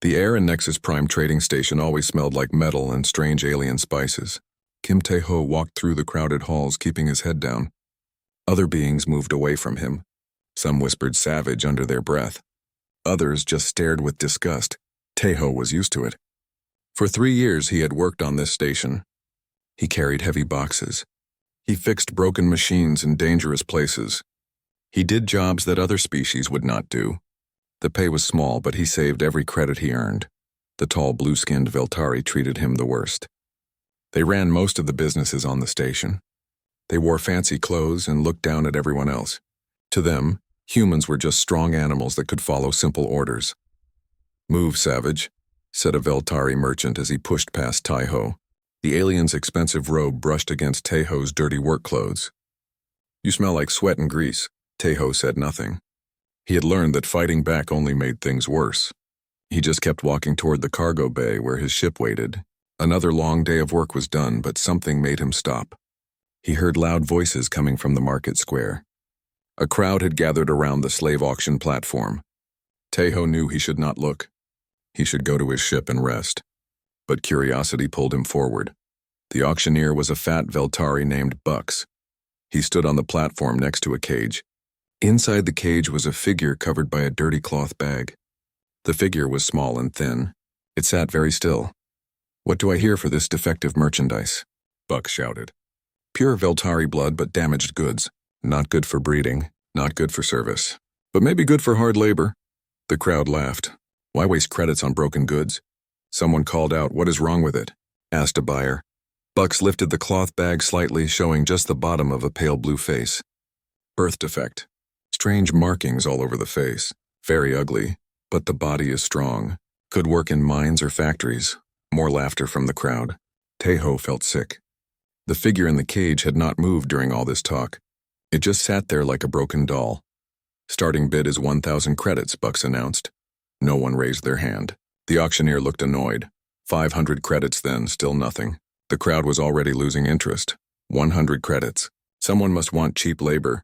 The air in Nexus Prime trading station always smelled like metal and strange alien spices. Kim Tae-ho walked through the crowded halls, keeping his head down. Other beings moved away from him. Some whispered savage under their breath. Others just stared with disgust. Tae-ho was used to it. For 3 years he had worked on this station. He carried heavy boxes. He fixed broken machines in dangerous places. He did jobs that other species would not do. The pay was small, but he saved every credit he earned. The tall, blue-skinned Veltari treated him the worst. They ran most of the businesses on the station. They wore fancy clothes and looked down at everyone else. To them, humans were just strong animals that could follow simple orders. "Move, savage," said a Veltari merchant as he pushed past Tae-ho. The alien's expensive robe brushed against Tae-ho's dirty work clothes. "You smell like sweat and grease." Tae-ho said nothing. He had learned that fighting back only made things worse. He just kept walking toward the cargo bay where his ship waited. Another long day of work was done, but something made him stop. He heard loud voices coming from the market square. A crowd had gathered around the slave auction platform. Tae-ho knew he should not look. He should go to his ship and rest. But curiosity pulled him forward. The auctioneer was a fat Veltari named Bucks. He stood on the platform next to a cage. Inside the cage was a figure covered by a dirty cloth bag. The figure was small and thin. It sat very still. "What do I hear for this defective merchandise?" Bucks shouted. "Pure Veltari blood, but damaged goods. Not good for breeding, not good for service. But maybe good for hard labor." The crowd laughed. "Why waste credits on broken goods?" Someone called out, "What is wrong with it?" asked a buyer. Bucks lifted the cloth bag slightly, showing just the bottom of a pale blue face. "Birth defect. Strange markings all over the face. Very ugly, but the body is strong. Could work in mines or factories." More laughter from the crowd. Tae-ho felt sick. The figure in the cage had not moved during all this talk. It just sat there like a broken doll. "Starting bid is 1,000 credits, Bucks announced. No one raised their hand. The auctioneer looked annoyed. 500 credits then, still nothing. The crowd was already losing interest. 100 credits. Someone must want cheap labor.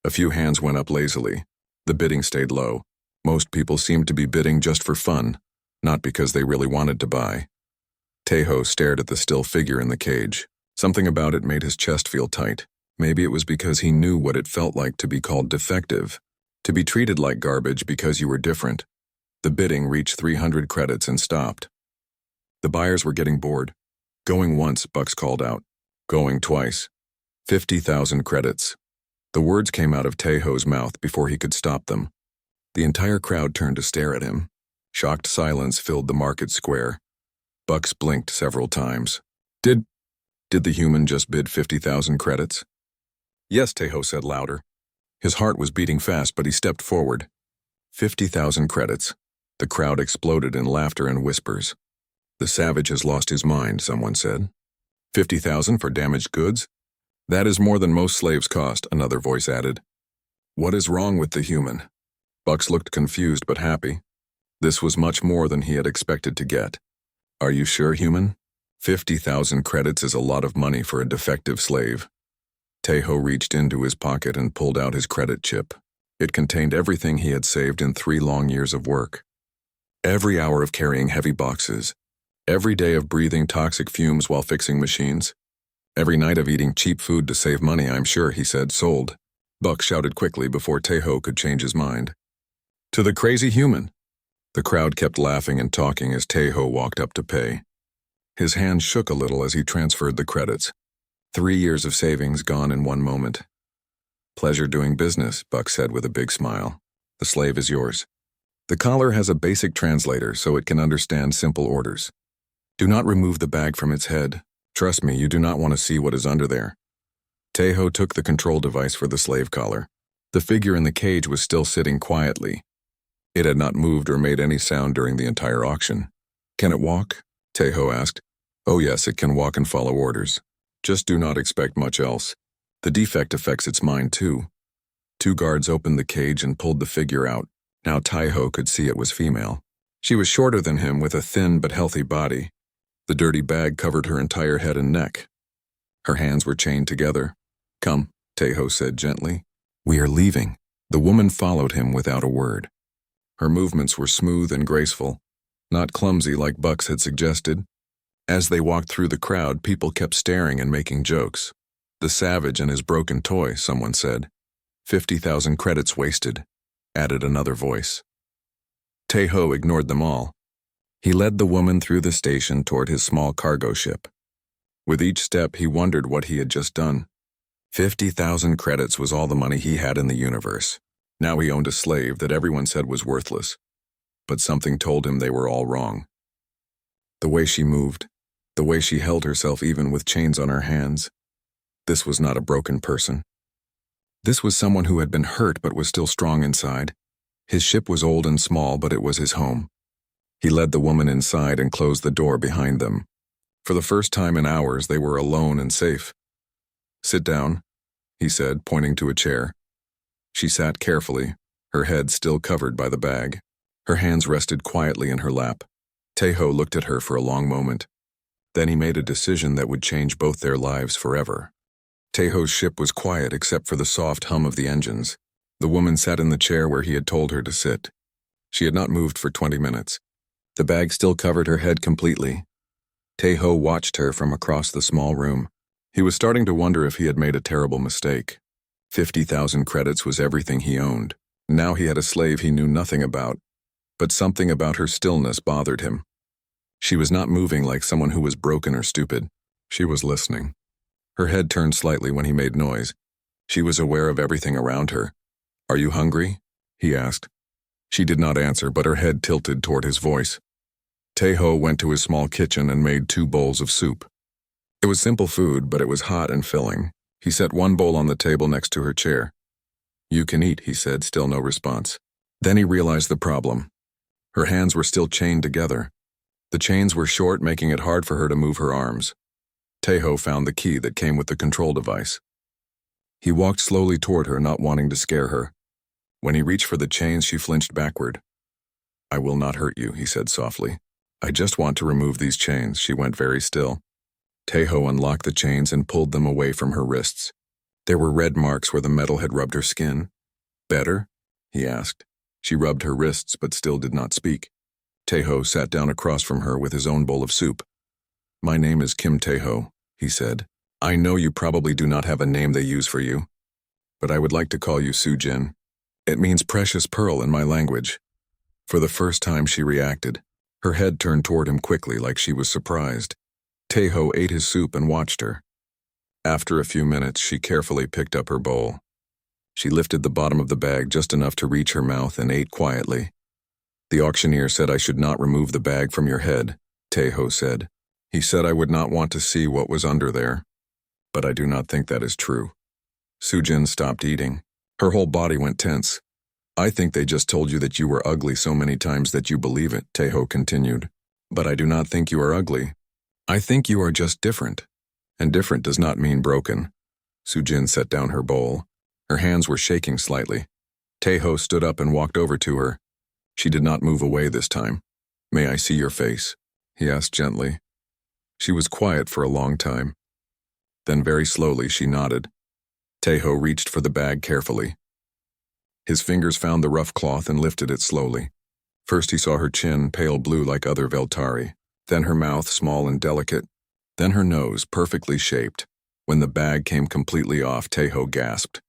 A few hands went up lazily. The bidding stayed low. Most people seemed to be bidding just for fun, not because they really wanted to buy. Tae-ho stared at the still figure in the cage. Something about it made his chest feel tight. Maybe it was because he knew what it felt like to be called defective, to be treated like garbage because you were different. The bidding reached 300 credits and stopped. The buyers were getting bored. "Going once," Bucks called out. "Going twice. 50,000 credits." The words came out of Tae-ho's mouth before he could stop them. The entire crowd turned to stare at him. Shocked silence filled the market square. Bucks blinked several times. Did the human just bid 50,000 credits?" "Yes," Tae-ho said louder. His heart was beating fast, but he stepped forward. 50,000 credits. The crowd exploded in laughter and whispers. "The savage has lost his mind," someone said. 50,000 for damaged goods? "That is more than most slaves cost," another voice added. "What is wrong with the human?" Bucks looked confused but happy. This was much more than he had expected to get. "Are you sure, human? 50,000 credits is a lot of money for a defective slave." Tae-ho reached into his pocket and pulled out his credit chip. It contained everything he had saved in 3 long years of work. Every hour of carrying heavy boxes. Every day of breathing toxic fumes while fixing machines. Every night of eating cheap food to save money, I'm sure, he said. "Sold." Buck shouted quickly before Tae-ho could change his mind. "To the crazy human." The crowd kept laughing and talking as Tae-ho walked up to pay. His hand shook a little as he transferred the credits. 3 years of savings gone in one moment. "Pleasure doing business," Buck said with a big smile. "The slave is yours." The collar has a basic translator so it can understand simple orders. "Do not remove the bag from its head. Trust me, you do not want to see what is under there." Tae-ho took the control device for the slave collar. The figure in the cage was still sitting quietly. It had not moved or made any sound during the entire auction. "Can it walk?" Tae-ho asked. "Oh yes, it can walk and follow orders. Just do not expect much else. The defect affects its mind too." 2 guards opened the cage and pulled the figure out. Now Tae-ho could see it was female. She was shorter than him with a thin but healthy body. The dirty bag covered her entire head and neck. Her hands were chained together. "Come," Tae-ho said gently. "We are leaving." The woman followed him without a word. Her movements were smooth and graceful. not clumsy like Bucks had suggested. As they walked through the crowd, people kept staring and making jokes. "The savage and his broken toy," someone said. 50,000 credits wasted, added another voice. Tae-ho ignored them all. He led the woman through the station toward his small cargo ship. With each step, he wondered what he had just done. 50,000 credits was all the money he had in the universe. Now he owned a slave that everyone said was worthless. But something told him they were all wrong. The way she moved, the way she held herself even with chains on her hands. This was not a broken person. This was someone who had been hurt but was still strong inside. His ship was old and small, but it was his home. He led the woman inside and closed the door behind them. For the first time in hours, they were alone and safe. "Sit down," he said, pointing to a chair. She sat carefully, her head still covered by the bag. Her hands rested quietly in her lap. Tae-ho looked at her for a long moment. Then he made a decision that would change both their lives forever. Tae-ho's ship was quiet except for the soft hum of the engines. The woman sat in the chair where he had told her to sit. She had not moved for 20 minutes. The bag still covered her head completely. Tae-ho watched her from across the small room. He was starting to wonder if he had made a terrible mistake. 50,000 credits was everything he owned. Now he had a slave he knew nothing about. But something about her stillness bothered him. She was not moving like someone who was broken or stupid. She was listening. Her head turned slightly when he made noise. She was aware of everything around her. "Are you hungry?" he asked. She did not answer, but her head tilted toward his voice. Tae-ho went to his small kitchen and made 2 bowls of soup. It was simple food, but it was hot and filling. He set one bowl on the table next to her chair. "You can eat," he said, still no response. Then he realized the problem. Her hands were still chained together. The chains were short, making it hard for her to move her arms. Tae-ho found the key that came with the control device. He walked slowly toward her, not wanting to scare her. When he reached for the chains, she flinched backward. "I will not hurt you," he said softly. "I just want to remove these chains." She went very still. Tae-ho unlocked the chains and pulled them away from her wrists. There were red marks where the metal had rubbed her skin. "Better?" he asked. She rubbed her wrists but still did not speak. Tae-ho sat down across from her with his own bowl of soup. "My name is Kim Tae-ho," he said. "I know you probably do not have a name they use for you, but I would like to call you Soo-jin. It means precious pearl in my language." For the first time she reacted. Her head turned toward him quickly like she was surprised. Tae-ho ate his soup and watched her. After a few minutes, she carefully picked up her bowl. She lifted the bottom of the bag just enough to reach her mouth and ate quietly. "The auctioneer said I should not remove the bag from your head," Tae-ho said. "He said I would not want to see what was under there. But I do not think that is true." Soo-jin stopped eating. Her whole body went tense. "I think they just told you that you were ugly so many times that you believe it," Tae-ho continued. "But I do not think you are ugly. I think you are just different. And different does not mean broken." Soo-jin set down her bowl. Her hands were shaking slightly. Tae-ho stood up and walked over to her. She did not move away this time. "May I see your face?" he asked gently. She was quiet for a long time. Then very slowly she nodded. Tae-ho reached for the bag carefully. His fingers found the rough cloth and lifted it slowly. First he saw her chin, pale blue like other Veltari, then her mouth, small and delicate, then her nose, perfectly shaped. When the bag came completely off, Tae-ho gasped.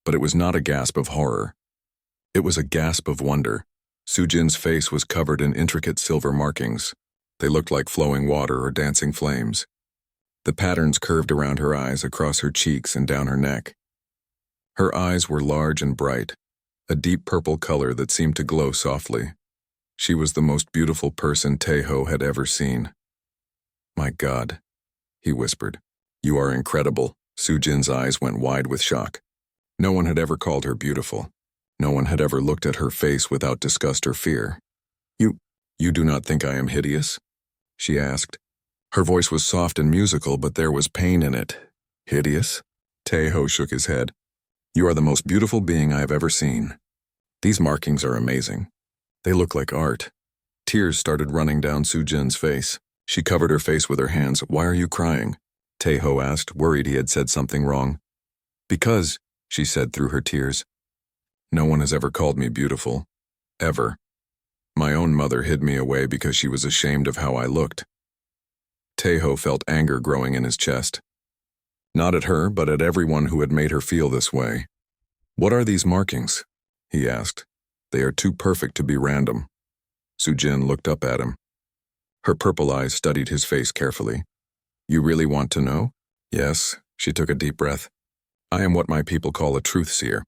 But it was not a gasp of horror. It was a gasp of wonder. Soo-jin's face was covered in intricate silver markings. They looked like flowing water or dancing flames. The patterns curved around her eyes, across her cheeks, and down her neck. Her eyes were large and bright, a deep purple color that seemed to glow softly. She was the most beautiful person Tae-ho had ever seen. "My God," he whispered. "You are incredible." Soo-jin's eyes went wide with shock. No one had ever called her beautiful. No one had ever looked at her face without disgust or fear. You do not think I am hideous?" she asked. Her voice was soft and musical, but there was pain in it. "Hideous?" Tae-ho shook his head. "You are the most beautiful being I have ever seen. These markings are amazing. They look like art." Tears started running down Soo-jin's face. She covered her face with her hands. "Why are you crying?" Tae-ho asked, worried he had said something wrong. "Because," she said through her tears, "no one has ever called me beautiful. Ever." My own mother hid me away because she was ashamed of how I looked. Teho felt anger growing in his chest. Not at her, but at everyone who had made her feel this way. "What are these markings?" he asked. "They are too perfect to be random." Sujin looked up at him. Her purple eyes studied his face carefully. "You really want to know?" "Yes," she took a deep breath. "I am what my people call a truth seer.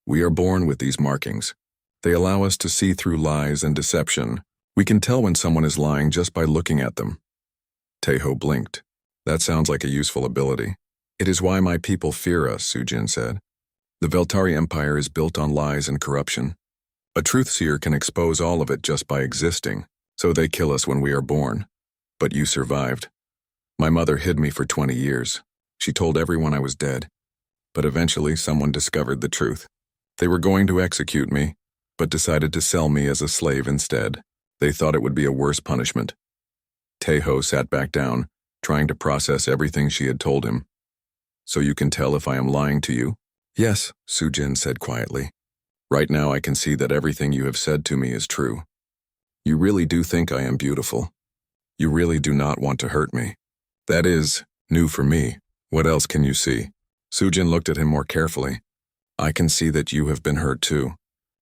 We are born with these markings. They allow us to see through lies and deception. We can tell when someone is lying just by looking at them." Teho blinked. "That sounds like a useful ability." "It is why my people fear us," Sujin said. "The Veltari Empire is built on lies and corruption. A truth seer can expose all of it just by existing, so they kill us when we are born. But you survived. My mother hid me for 20 years. She told everyone I was dead. But eventually someone discovered the truth. They were going to execute me, but decided to sell me as a slave instead. They thought it would be a worse punishment." Teho sat back down, trying to process everything she had told him. "So you can tell if I am lying to you?" "Yes," Sujin said quietly. "Right now I can see that everything you have said to me is true. You really do think I am beautiful. You really do not want to hurt me. That is new for me. What else can you see?" Sujin looked at him more carefully. "I can see that you have been hurt too.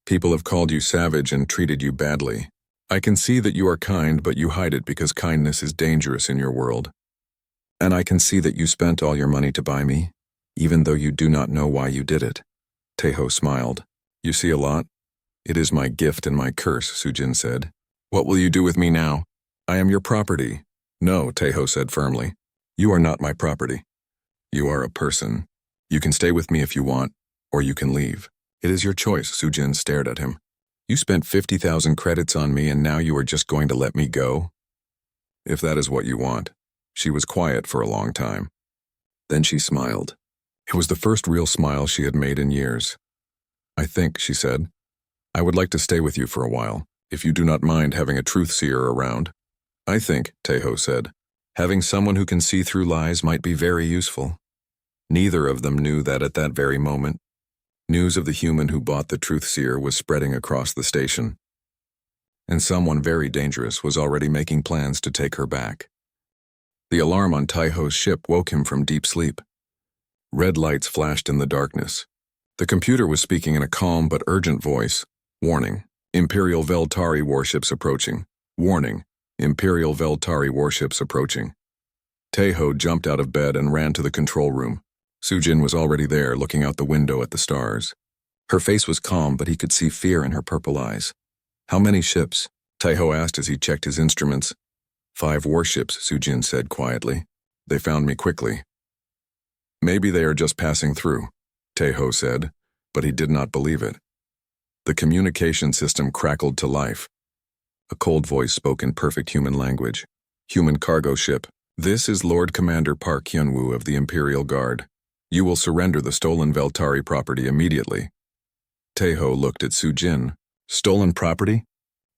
People have called you savage and treated you badly. I can see that you are kind, but you hide it because kindness is dangerous in your world. And I can see that you spent all your money to buy me, even though you do not know why you did it." Teho smiled. "You see a lot? It is my gift and my curse," Sujin said. "What will you do with me now? I am your property." "No," Teho said firmly. "You are not my property. You are a person. You can stay with me if you want, or you can leave. It is your choice." Sujin stared at him. "You spent 50,000 credits on me and now you are just going to let me go?" "If that is what you want." She was quiet for a long time. Then she smiled. It was the first real smile she had made in years. "I think," she said, "I would like to stay with you for a while, if you do not mind having a truth seer around." "I think," Teho said, "having someone who can see through lies might be very useful." Neither of them knew that at that very moment, news of the human who bought the truth seer was spreading across the station. And someone very dangerous was already making plans to take her back. The alarm on Teho's ship woke him from deep sleep. Red lights flashed in the darkness. The computer was speaking in a calm but urgent voice. "Warning. Imperial Veltari warships approaching. Warning. Imperial Veltari warships approaching." Teho jumped out of bed and ran to the control room. Sujin was already there, looking out the window at the stars. Her face was calm, but he could see fear in her purple eyes. "How many ships?" Teho asked as he checked his instruments. 5 warships, Sujin said quietly. "They found me quickly." "Maybe they are just passing through," Teho said, but he did not believe it. The communication system crackled to life. A cold voice spoke in perfect human language. "Human cargo ship. This is Lord Commander Park Hyunwoo of the Imperial Guard. You will surrender the stolen Veltari property immediately." Teho looked at Sujin. "Stolen property?"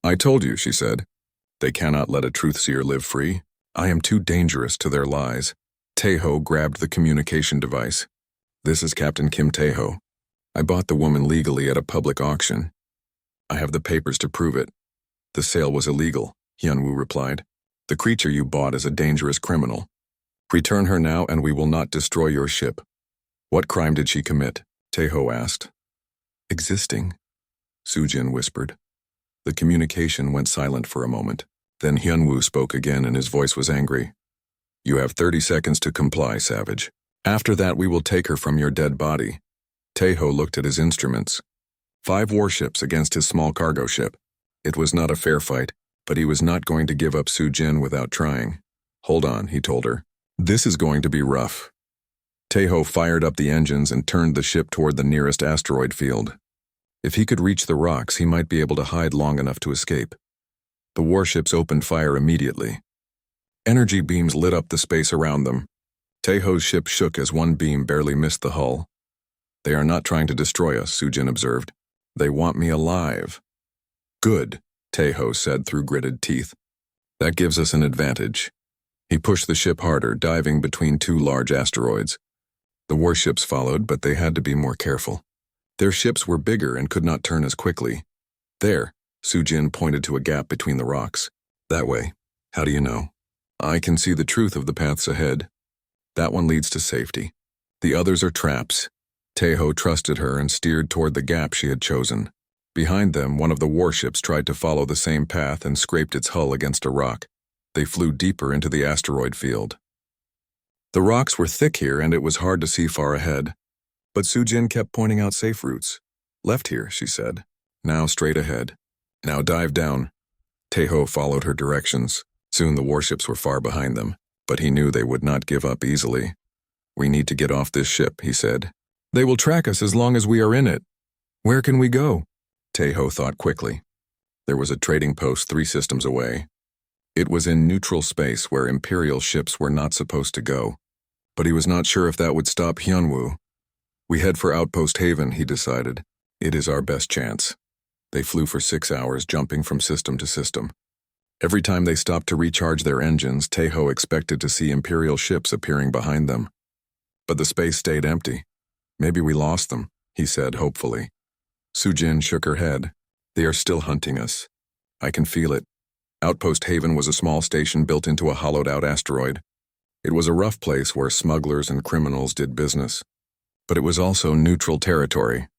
"I told you," she said. "They cannot let a truth seer live free. I am too dangerous to their lies." Teho grabbed the communication device. "This is Captain Kim Teho. I bought the woman legally at a public auction. I have the papers to prove it." "The sale was illegal," Hyunwoo replied. "The creature you bought is a dangerous criminal. Return her now and we will not destroy your ship." "What crime did she commit?" Teho asked. "Existing," Sujin whispered. The communication went silent for a moment. Then Hyunwoo spoke again and his voice was angry. "You have 30 seconds to comply, savage. After that we will take her from your dead body." Teho looked at his instruments. 5 warships against his small cargo ship. It was not a fair fight, but he was not going to give up Sujin without trying. "Hold on," he told her. "This is going to be rough." Teho fired up the engines and turned the ship toward the nearest asteroid field. If he could reach the rocks, he might be able to hide long enough to escape. The warships opened fire immediately. Energy beams lit up the space around them. Teho's ship shook as one beam barely missed the hull. "They are not trying to destroy us," Sujin observed. "They want me alive." "Good," Teho said through gritted teeth. "That gives us an advantage." He pushed the ship harder, diving between 2 large asteroids. The warships followed, but they had to be more careful. Their ships were bigger and could not turn as quickly. "There," Sujin pointed to a gap between the rocks. That way. How do you know? I can see the truth of the paths ahead. That one leads to safety. The others are traps. Taeho trusted her and steered toward the gap she had chosen. Behind them, one of the warships tried to follow the same path and scraped its hull against a rock. They flew deeper into the asteroid field. The rocks were thick here and it was hard to see far ahead. But Sujin kept pointing out safe routes. Left here, she said. Now straight ahead. Now dive down. Taeho followed her directions. Soon the warships were far behind them, but he knew they would not give up easily. We need to get off this ship, he said. They will track us as long as we are in it. Where can we go? Taeho thought quickly. There was a trading post 3 systems away. It was in neutral space where Imperial ships were not supposed to go. But he was not sure if that would stop Hyunwoo. We head for Outpost Haven, he decided. It is our best chance. They flew for 6 hours, jumping from system to system. Every time they stopped to recharge their engines, Taeho expected to see Imperial ships appearing behind them. But the space stayed empty. Maybe we lost them, he said hopefully. Sujin shook her head. They are still hunting us. I can feel it. Outpost Haven was a small station built into a hollowed-out asteroid. It was a rough place where smugglers and criminals did business. But it was also neutral territory.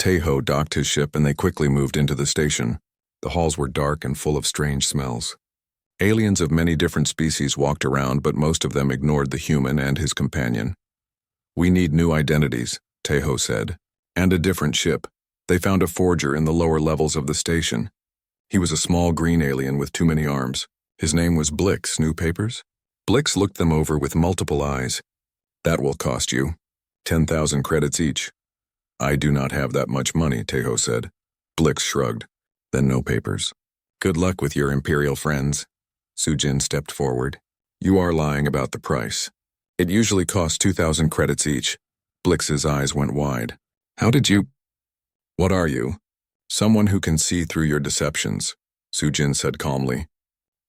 Taeho docked his ship and they quickly moved into the station. The halls were dark and full of strange smells. Aliens of many different species walked around, but most of them ignored the human and his companion. We need new identities, Taeho said, and a different ship. They found a forger in the lower levels of the station. He was a small green alien with too many arms. His name was Blix. New papers? Blix looked them over with multiple eyes. That will cost you 10,000 credits each. I do not have that much money, Taeho said. Blix shrugged. Then no papers. Good luck with your Imperial friends. Sujin stepped forward. You are lying about the price. It usually costs 2,000 credits each. Blix's eyes went wide. How did you... What are you? Someone who can see through your deceptions, Sujin said calmly.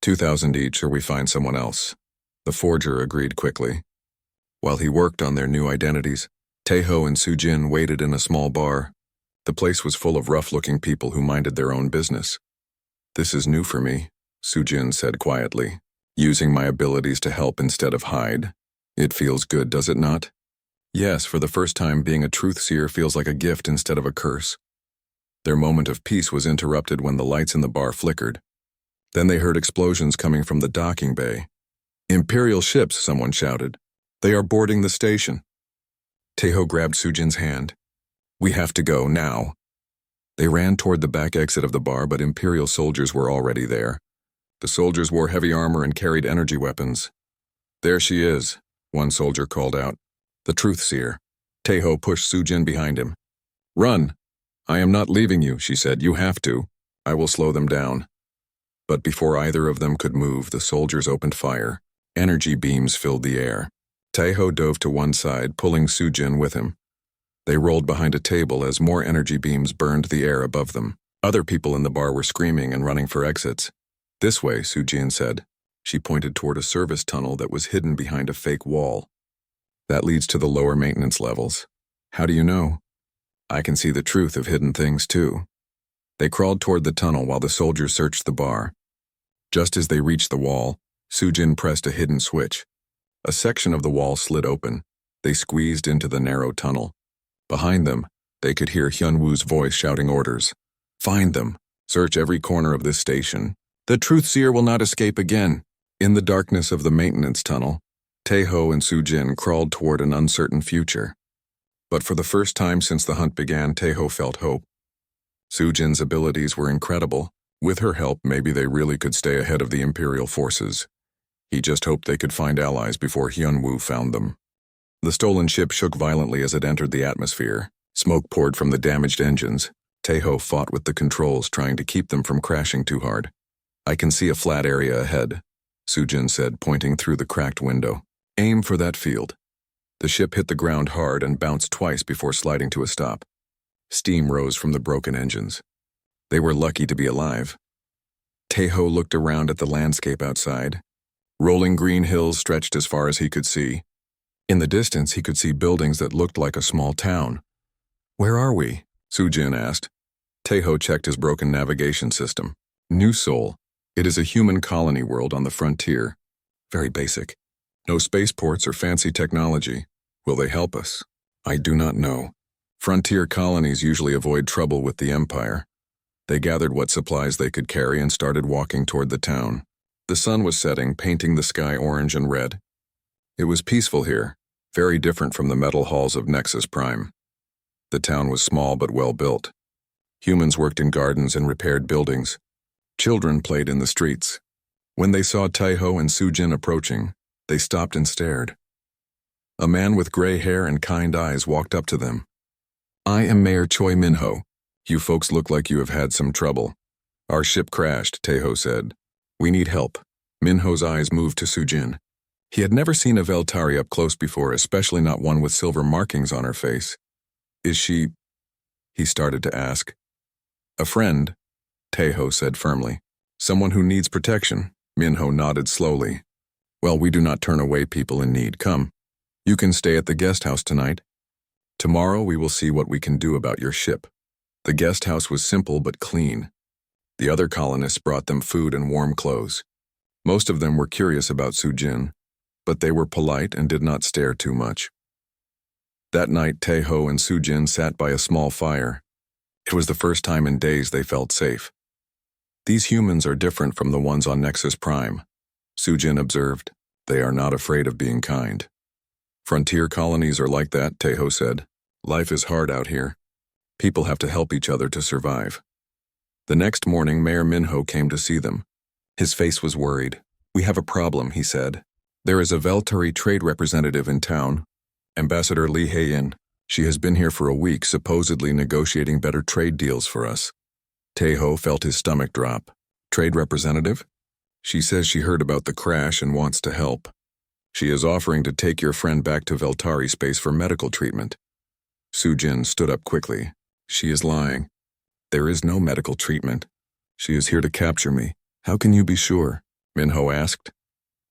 2,000 each or we find someone else. The forger agreed quickly. While he worked on their new identities, Taeho and Sujin waited in a small bar. The place was full of rough-looking people who minded their own business. This is new for me, Sujin said quietly, using my abilities to help instead of hide. It feels good, does it not? Yes, for the first time being a truth-seer feels like a gift instead of a curse. Their moment of peace was interrupted when the lights in the bar flickered. Then they heard explosions coming from the docking bay. Imperial ships, someone shouted. They are boarding the station. Taeho grabbed Sujin's hand. We have to go, now. They ran toward the back exit of the bar, but Imperial soldiers were already there. The soldiers wore heavy armor and carried energy weapons. There she is, one soldier called out. The Truth-Seer. Taeho pushed Sujin behind him. Run! I am not leaving you, she said. You have to. I will slow them down. But before either of them could move, the soldiers opened fire. Energy beams filled the air. Taeho dove to one side, pulling Sujin with him. They rolled behind a table as more energy beams burned the air above them. Other people in the bar were screaming and running for exits. This way, Sujin said. She pointed toward a service tunnel that was hidden behind a fake wall. That leads to the lower maintenance levels. How do you know? I can see the truth of hidden things, too. They crawled toward the tunnel while the soldiers searched the bar. Just as they reached the wall, Sujin pressed a hidden switch. A section of the wall slid open. They squeezed into the narrow tunnel. Behind them, they could hear Hyunwoo's voice shouting orders. Find them. Search every corner of this station. The Truth-Seer will not escape again. In the darkness of the maintenance tunnel, Taeho and Sujin crawled toward an uncertain future. But for the first time since the hunt began, Taeho felt hope. Sujin's abilities were incredible. With her help, maybe they really could stay ahead of the Imperial forces. He just hoped they could find allies before Hyunwoo found them. The stolen ship shook violently as it entered the atmosphere. Smoke poured from the damaged engines. Taeho fought with the controls, trying to keep them from crashing too hard. I can see a flat area ahead, Sujin said, pointing through the cracked window. Aim for that field. The ship hit the ground hard and bounced twice before sliding to a stop. Steam rose from the broken engines. They were lucky to be alive. Taeho looked around at the landscape outside. Rolling green hills stretched as far as he could see. In the distance, he could see buildings that looked like a small town. Where are we? Sujin asked. Taeho checked his broken navigation system. New Seoul. It is a human colony world on the frontier. Very basic. No spaceports or fancy technology. Will they help us? I do not know. Frontier colonies usually avoid trouble with the Empire. They gathered what supplies they could carry and started walking toward the town. The sun was setting, painting the sky orange and red. It was peaceful here, very different from the metal halls of Nexus Prime. The town was small but well built. Humans worked in gardens and repaired buildings. Children played in the streets. When they saw Taeho and Sujin approaching, they stopped and stared. A man with gray hair and kind eyes walked up to them. I am Mayor Choi Minho. You folks look like you have had some trouble. Our ship crashed, Taeho said. We need help. Minho's eyes moved to Sujin. He had never seen a Veltari up close before, especially not one with silver markings on her face. Is she... He started to ask. A friend, Taeho said firmly. Someone who needs protection. Minho nodded slowly. Well, we do not turn away people in need. Come. You can stay at the guest house tonight. Tomorrow we will see what we can do about your ship. The guest house was simple but clean. The other colonists brought them food and warm clothes. Most of them were curious about Sujin, but they were polite and did not stare too much. That night, Taeho and Sujin sat by a small fire. It was the first time in days they felt safe. These humans are different from the ones on Nexus Prime, Sujin observed. They are not afraid of being kind. Frontier colonies are like that, Taeho said. Life is hard out here. People have to help each other to survive. The next morning, Mayor Minho came to see them. His face was worried. We have a problem, he said. There is a Veltari trade representative in town, Ambassador Lee Hae-in. She has been here for a week, supposedly negotiating better trade deals for us. Taeho felt his stomach drop. Trade representative? She says she heard about the crash and wants to help. She is offering to take your friend back to Veltari space for medical treatment. Sujin stood up quickly. She is lying. There is no medical treatment. She is here to capture me. How can you be sure? Minho asked.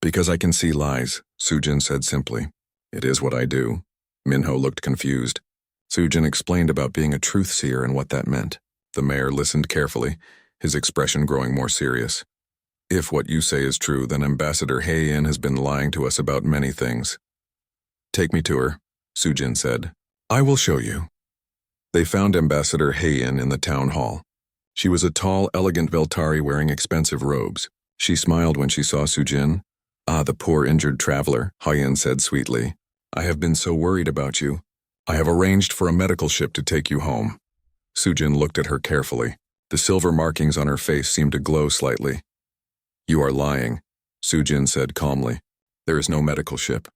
Because I can see lies, Sujin said simply. It is what I do. Minho looked confused. Sujin explained about being a truth seer and what that meant. The mayor listened carefully, his expression growing more serious. If what you say is true, then Ambassador Hae-in has been lying to us about many things. Take me to her, Sujin said. I will show you. They found Ambassador Hae-in in the town hall. She was a tall, elegant Veltari wearing expensive robes. She smiled when she saw Sujin. Ah, the poor injured traveler, Hae-in said sweetly. I have been so worried about you. I have arranged for a medical ship to take you home. Sujin looked at her carefully. The silver markings on her face seemed to glow slightly. You are lying, Sujin said calmly. There is no medical ship.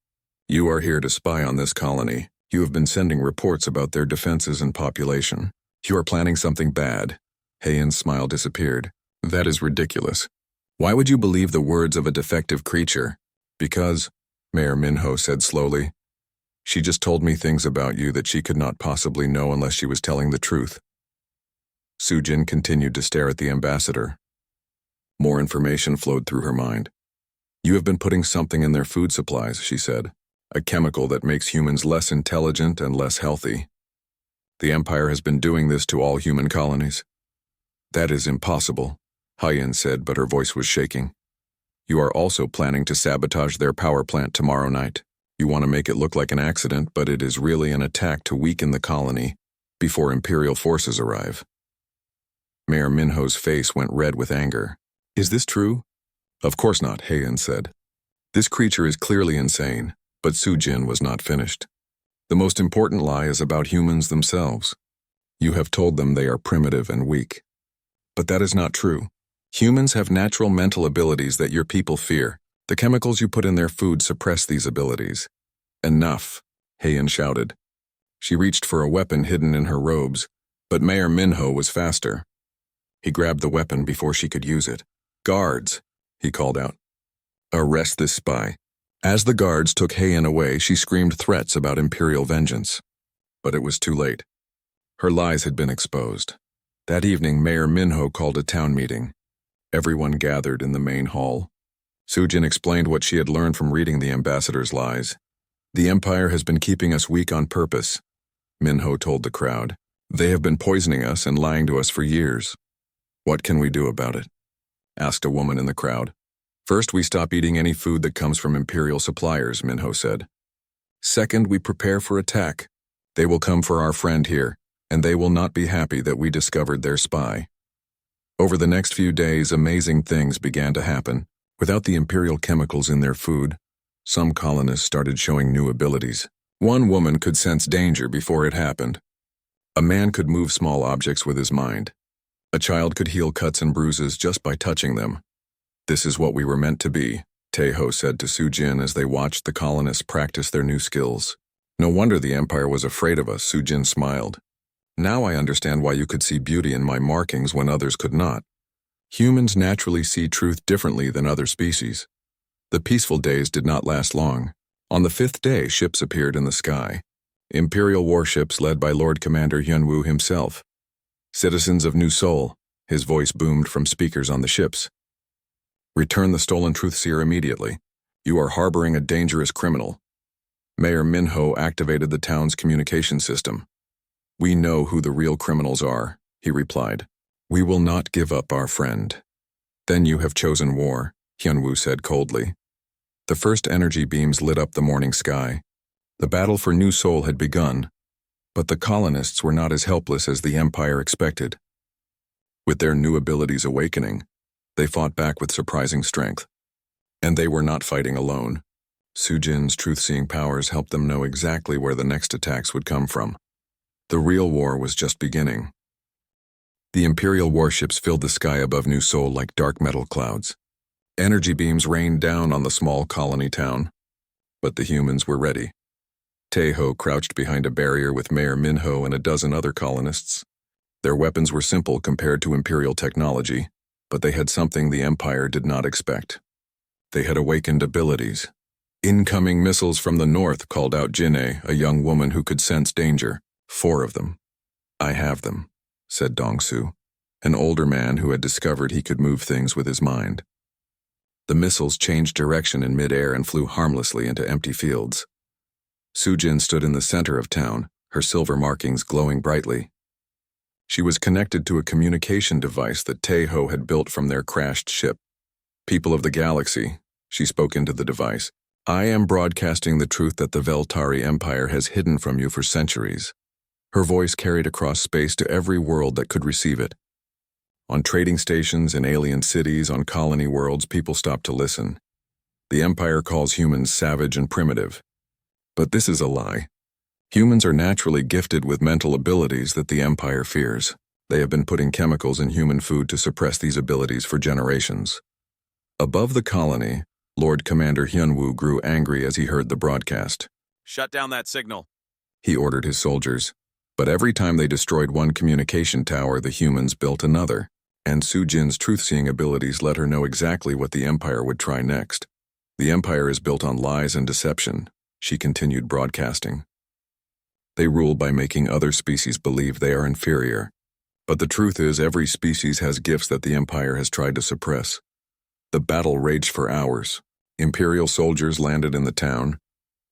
You are here to spy on this colony. You have been sending reports about their defenses and population. You are planning something bad. Hae-in's smile disappeared. That is ridiculous. Why would you believe the words of a defective creature? Because, Mayor Minho said slowly, she just told me things about you that she could not possibly know unless she was telling the truth. Sujin continued to stare at the ambassador. More information flowed through her mind. You have been putting something in their food supplies, she said. A chemical that makes humans less intelligent and less healthy. The Empire has been doing this to all human colonies. That is impossible, Hae-in said, but her voice was shaking. You are also planning to sabotage their power plant tomorrow night. You want to make it look like an accident, but it is really an attack to weaken the colony before Imperial forces arrive. Mayor Minho's face went red with anger. Is this true? Of course not, Hae-in said. This creature is clearly insane, but Sujin was not finished. The most important lie is about humans themselves. You have told them they are primitive and weak. But that is not true. Humans have natural mental abilities that your people fear. The chemicals you put in their food suppress these abilities. Enough, Hae-in shouted. She reached for a weapon hidden in her robes, but Mayor Minho was faster. He grabbed the weapon before she could use it. Guards, he called out. Arrest this spy. As the guards took Hae-in away, she screamed threats about Imperial vengeance. But it was too late. Her lies had been exposed. That evening, Mayor Minho called a town meeting. Everyone gathered in the main hall. Sujin explained what she had learned from reading the ambassador's lies. The Empire has been keeping us weak on purpose, Minho told the crowd. They have been poisoning us and lying to us for years. What can we do about it? Asked a woman in the crowd. First, we stop eating any food that comes from Imperial suppliers, Minho said. Second, we prepare for attack. They will come for our friend here, and they will not be happy that we discovered their spy. Over the next few days, amazing things began to happen. Without the Imperial chemicals in their food, some colonists started showing new abilities. One woman could sense danger before it happened. A man could move small objects with his mind. A child could heal cuts and bruises just by touching them. This is what we were meant to be, Taeho said to Sujin as they watched the colonists practice their new skills. No wonder the Empire was afraid of us, Sujin smiled. Now I understand why you could see beauty in my markings when others could not. Humans naturally see truth differently than other species. The peaceful days did not last long. On the 5th day, ships appeared in the sky. Imperial warships led by Lord Commander Hyunwoo himself. Citizens of New Seoul, his voice boomed from speakers on the ships. Return the stolen Truthseer immediately. You are harboring a dangerous criminal. Mayor Minho activated the town's communication system. We know who the real criminals are, he replied. We will not give up our friend. Then you have chosen war, Hyunwoo said coldly. The first energy beams lit up the morning sky. The battle for New Seoul had begun, but the colonists were not as helpless as the Empire expected. With their new abilities awakening, they fought back with surprising strength. And they were not fighting alone. Sujin's truth-seeing powers helped them know exactly where the next attacks would come from. The real war was just beginning. The Imperial warships filled the sky above New Seoul like dark metal clouds. Energy beams rained down on the small colony town. But the humans were ready. Taeho crouched behind a barrier with Mayor Minho and a dozen other colonists. Their weapons were simple compared to Imperial technology, but they had something the Empire did not expect. They had awakened abilities. Incoming missiles from the north, called out Jin'e, a young woman who could sense danger. 4 of them. I have them, said Dong-Su, an older man who had discovered he could move things with his mind. The missiles changed direction in mid-air and flew harmlessly into empty fields. Sujin stood in the center of town, her silver markings glowing brightly. She was connected to a communication device that Taeho had built from their crashed ship. People of the galaxy, she spoke into the device, I am broadcasting the truth that the Veltari Empire has hidden from you for centuries. Her voice carried across space to every world that could receive it. On trading stations, in alien cities, on colony worlds, people stopped to listen. The Empire calls humans savage and primitive. But this is a lie. Humans are naturally gifted with mental abilities that the Empire fears. They have been putting chemicals in human food to suppress these abilities for generations. Above the colony, Lord Commander Hyunwoo grew angry as he heard the broadcast. Shut down that signal, he ordered his soldiers. But every time they destroyed one communication tower, the humans built another. And Sujin's truth-seeing abilities let her know exactly what the Empire would try next. The Empire is built on lies and deception, she continued broadcasting. They rule by making other species believe they are inferior. But the truth is, every species has gifts that the Empire has tried to suppress. The battle raged for hours. Imperial soldiers landed in the town,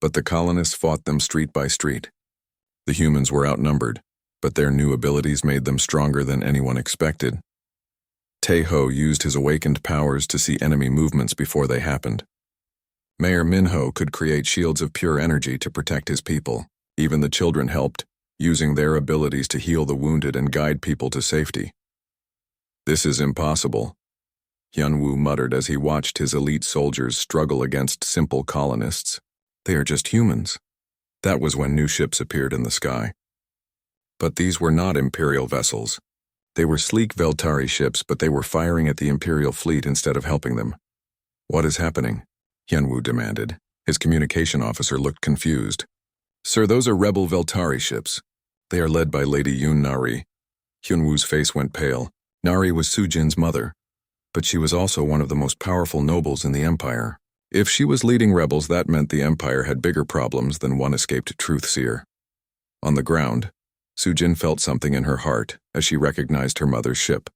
but the colonists fought them street by street. The humans were outnumbered, but their new abilities made them stronger than anyone expected. Taeho used his awakened powers to see enemy movements before they happened. Mayor Minho could create shields of pure energy to protect his people. Even the children helped, using their abilities to heal the wounded and guide people to safety. This is impossible, Hyunwoo muttered as he watched his elite soldiers struggle against simple colonists. They are just humans. That was when new ships appeared in the sky. But these were not Imperial vessels. They were sleek Veltari ships, but they were firing at the Imperial fleet instead of helping them. What is happening? Hyunwoo demanded. His communication officer looked confused. Sir, those are rebel Veltari ships. They are led by Lady Yoon Nari. Hyunwoo's face went pale. Nari was Sujin's mother, but she was also one of the most powerful nobles in the Empire. If she was leading rebels, that meant the Empire had bigger problems than one escaped truth-seer. On the ground, Sujin felt something in her heart as she recognized her mother's ship.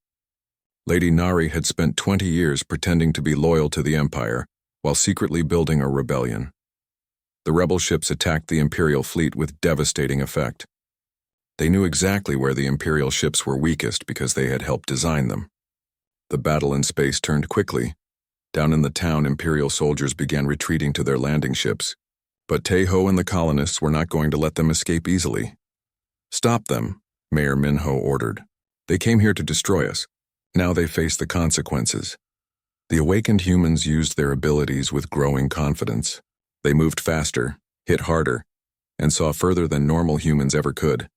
Lady Nari had spent 20 years pretending to be loyal to the Empire while secretly building a rebellion. The rebel ships attacked the Imperial fleet with devastating effect. They knew exactly where the Imperial ships were weakest because they had helped design them. The battle in space turned quickly. Down in the town, Imperial soldiers began retreating to their landing ships. But Taeho and the colonists were not going to let them escape easily. "Stop them," Mayor Minho ordered. "They came here to destroy us. Now they face the consequences." The awakened humans used their abilities with growing confidence. They moved faster, hit harder, and saw further than normal humans ever could.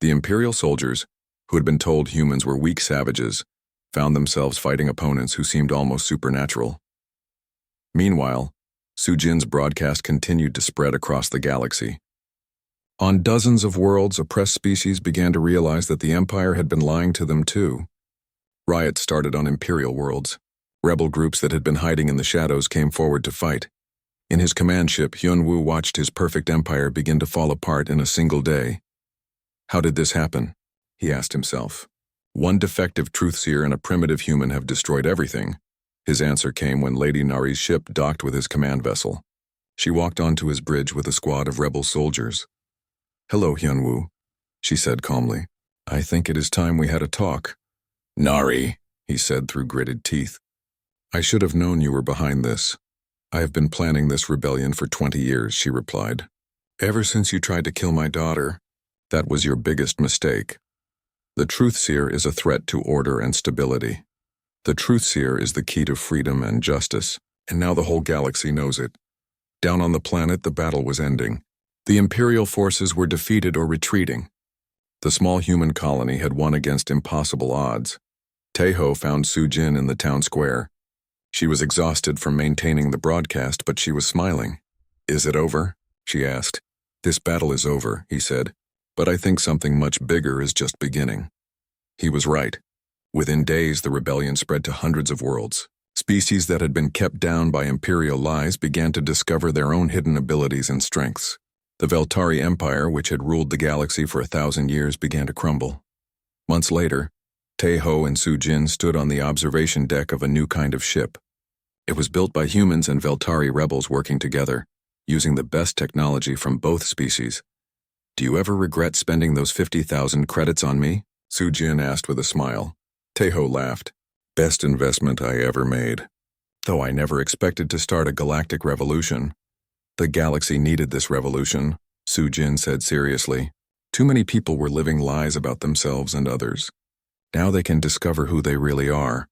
The Imperial soldiers, who had been told humans were weak savages, found themselves fighting opponents who seemed almost supernatural. Meanwhile, Sujin's broadcast continued to spread across the galaxy. On dozens of worlds, oppressed species began to realize that the Empire had been lying to them too. Riots started on Imperial worlds. Rebel groups that had been hiding in the shadows came forward to fight. In his command ship, Hyunwoo watched his perfect empire begin to fall apart in a single day. How did this happen? He asked himself. One defective truthseer and a primitive human have destroyed everything. His answer came when Lady Nari's ship docked with his command vessel. She walked onto his bridge with a squad of rebel soldiers. "Hello, Hyunwoo," she said calmly. "I think it is time we had a talk." "Nari," he said through gritted teeth. "I should have known you were behind this. I have been planning this rebellion for 20 years, she replied. "Ever since you tried to kill my daughter, that was your biggest mistake. The Truthseer is a threat to order and stability. The Truthseer is the key to freedom and justice, and now the whole galaxy knows it." Down on the planet, the battle was ending. The Imperial forces were defeated or retreating. The small human colony had won against impossible odds. Taeho found Sujin in the town square. She was exhausted from maintaining the broadcast, but she was smiling. "Is it over?" she asked. "This battle is over," he said, "but I think something much bigger is just beginning." He was right. Within days, the rebellion spread to hundreds of worlds. Species that had been kept down by Imperial lies began to discover their own hidden abilities and strengths. The Veltari Empire, which had ruled the galaxy for 1,000 years, began to crumble. Months later, Taeho and Sujin stood on the observation deck of a new kind of ship. It was built by humans and Veltari rebels working together, using the best technology from both species. "Do you ever regret spending those 50,000 credits on me?" Sujin asked with a smile. Taeho laughed. "Best investment I ever made. Though I never expected to start a galactic revolution." "The galaxy needed this revolution," Sujin said seriously. "Too many people were living lies about themselves and others. Now they can discover who they really are."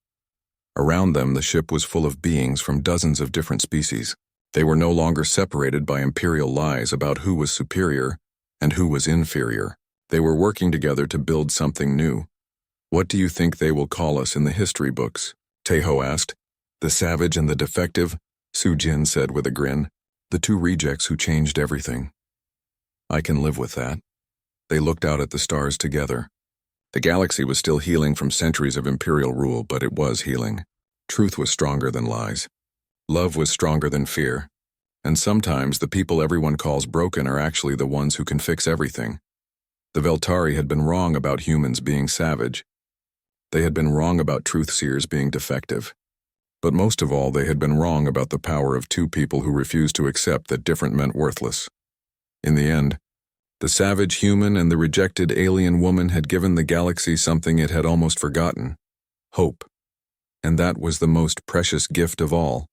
Around them, the ship was full of beings from dozens of different species. They were no longer separated by Imperial lies about who was superior and who was inferior. They were working together to build something new. "What do you think they will call us in the history books?" Taeho asked. "The savage and the defective," Sujin said with a grin. "The two rejects who changed everything." "I can live with that." They looked out at the stars together. The galaxy was still healing from centuries of Imperial rule, but it was healing. Truth was stronger than lies. Love was stronger than fear. And sometimes the people everyone calls broken are actually the ones who can fix everything. The Veltari had been wrong about humans being savage. They had been wrong about truthseers being defective. But most of all, they had been wrong about the power of two people who refused to accept that different meant worthless. In the end, the savage human and the rejected alien woman had given the galaxy something it had almost forgotten: hope. And that was the most precious gift of all.